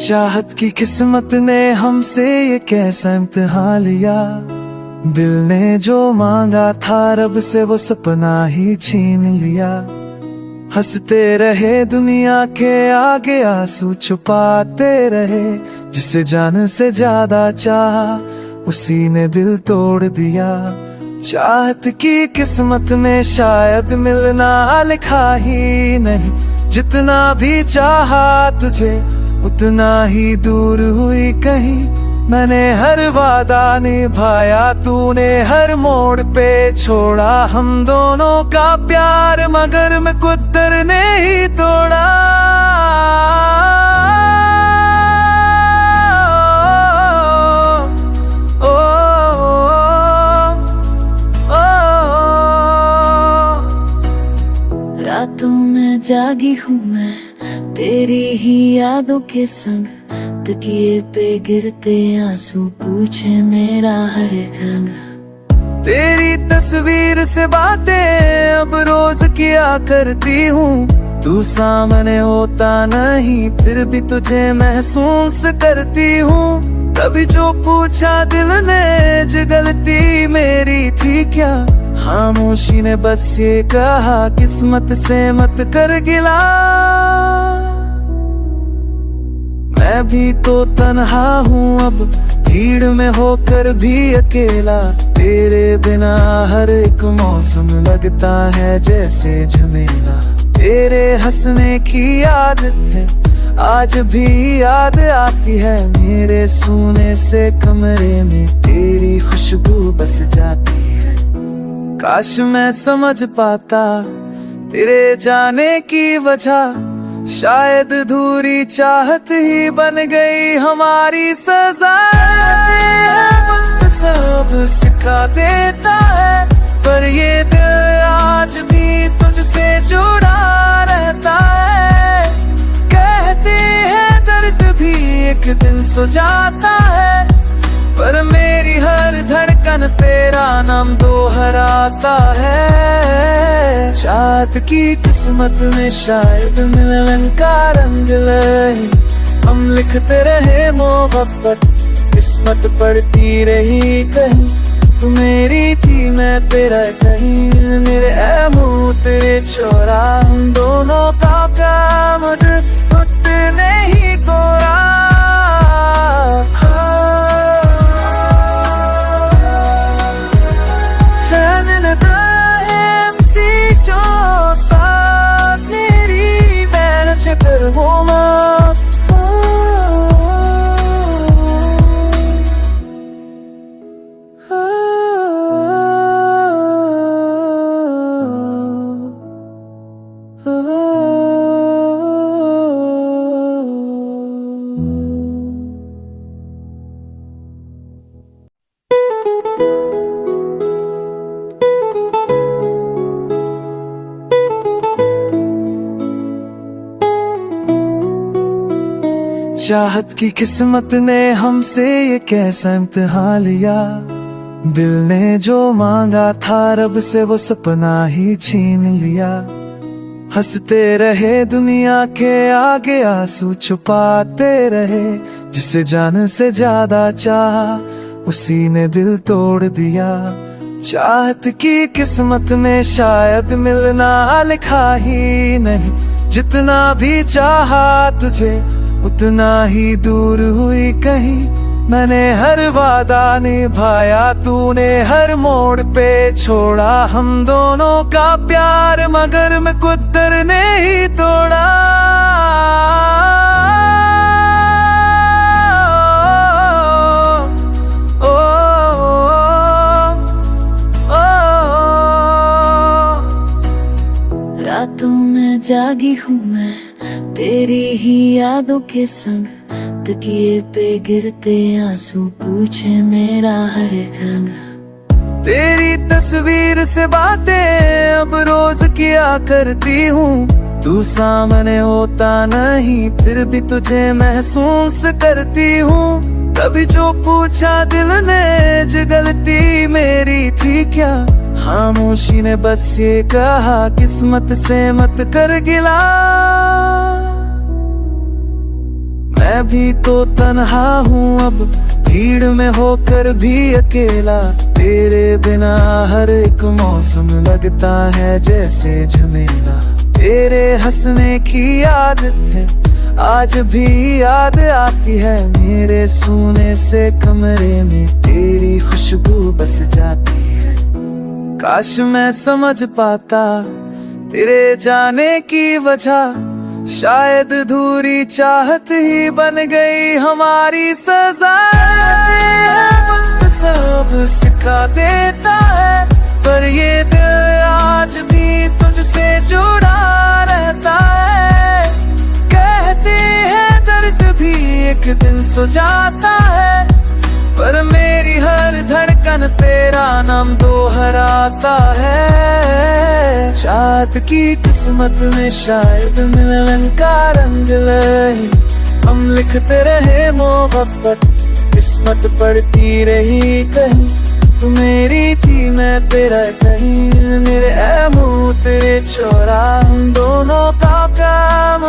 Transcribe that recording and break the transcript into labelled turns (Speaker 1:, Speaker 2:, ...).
Speaker 1: चाहत की किस्मत ने हमसे ये कैसा इम्तिहान लिया। दिल ने जो मांगा था रब से वो सपना ही छीन लिया। हंसते रहे दुनिया के आगे आंसू छुपाते रहे। जिसे जान से ज्यादा चाहा उसी ने दिल तोड़ दिया। चाहत की किस्मत में शायद मिलना लिखा ही नहीं। जितना भी चाहा तुझे उतना ही दूर हुई कहीं। मैंने हर वादा निभाया तूने हर मोड़ पे छोड़ा। हम दोनों का प्यार मगर मैं कुदर ने ही तोड़ा।
Speaker 2: रातों में जागी हूँ मैं तेरी ही यादों के संग। तकिए पे गिरते आंसू पूछे मेरा हर रंग।
Speaker 1: तेरी तस्वीर से बातें अब रोज किया करती हूँ। तू सामने होता नहीं फिर भी तुझे महसूस करती हूँ। कभी जो पूछा दिल ने जो गलती मेरी थी क्या। खामोशी ने बस ये कहा किस्मत से मत कर गिला। मैं भी तो तन्हा हूँ अब भीड़ में होकर भी अकेला। तेरे बिना हर एक मौसम लगता है जैसे झमेला। तेरे हंसने की आदत है आज भी याद आती है। मेरे सोने से कमरे में तेरी खुशबू बस जाती है। काश मैं समझ पाता तेरे जाने की वजह। शायद अधूरी चाहत ही बन गई हमारी सजा। वक्त सब सिखा देता है पर ये दिल आज भी तुझसे जुड़ा रहता है। कहते हैं दर्द भी एक दिन सो जाता है पर मेरी हर धड़कन तेरा नाम दोहराता है। चाहत की किस्मत में शायद मिलन का रंग लहे। हम लिखते रहे मोहब्बत किस्मत पढ़ती रही कहीं। तू मेरी थी मैं तेरा कहीं। मेरे ऐ मुँह तेरे छोरा हम दोनों का काम नहीं तोड़ा। चाहत की किस्मत ने हमसे ये कैसा इम्तिहान लिया। दिल ने जो मांगा था रब से वो सपना ही छीन लिया। हंसते रहे दुनिया के आगे आंसू छुपाते रहे। जिसे जान से ज्यादा चाहा उसी ने दिल तोड़ दिया। चाहत की किस्मत में शायद मिलना लिखा ही नहीं। जितना भी चाहा तुझे उतना ही दूर हुई कहीं। मैंने हर वादा निभाया तूने हर मोड़ पे छोड़ा। हम दोनों का प्यार मगर मैं कुदर ने ही तोड़ा।
Speaker 2: रातों में जागी हूँ मैं तेरी ही यादों के संग। तकिए पे गिरते आंसू पूछे मेरा हर रंग।
Speaker 1: तेरी तस्वीर से बातें अब रोज किया करती हूँ। तू सामने होता नहीं फिर भी तुझे महसूस करती हूँ। कभी जो पूछा दिल ने जो गलती मेरी थी क्या। खामोशी ने बस ये कहा किस्मत से मत कर गिला। मैं भी तो तन्हा हूँ अब, भीड़ में होकर भी अकेला। तेरे बिना हर एक मौसम लगता है जैसे झमेला। तेरे हंसने की आदत है, आज भी याद आती है। मेरे सोने से कमरे में तेरी खुशबू बस जाती है। काश मैं समझ पाता तेरे जाने की वजह, शायद अधूरी चाहत ही बन गई हमारी सजा। वक्त सब सिखा देता है, पर ये दिल आज भी तुझसे जुड़ा रहता है। कहते हैं दर्द भी एक दिन सो जाता है, पर मेरी हर धड़कन तेरा नाम दोहराता है। चाँद की किस्मत में शायद मिलन का रंग लहे, हम लिखते रहे मोहब्बत, किस्मत पढ़ती रही कहीं। तू मेरी थी मैं तेरा कहीं, मेरे ऐ मुँह तेरे छोरा, हम दोनों का काम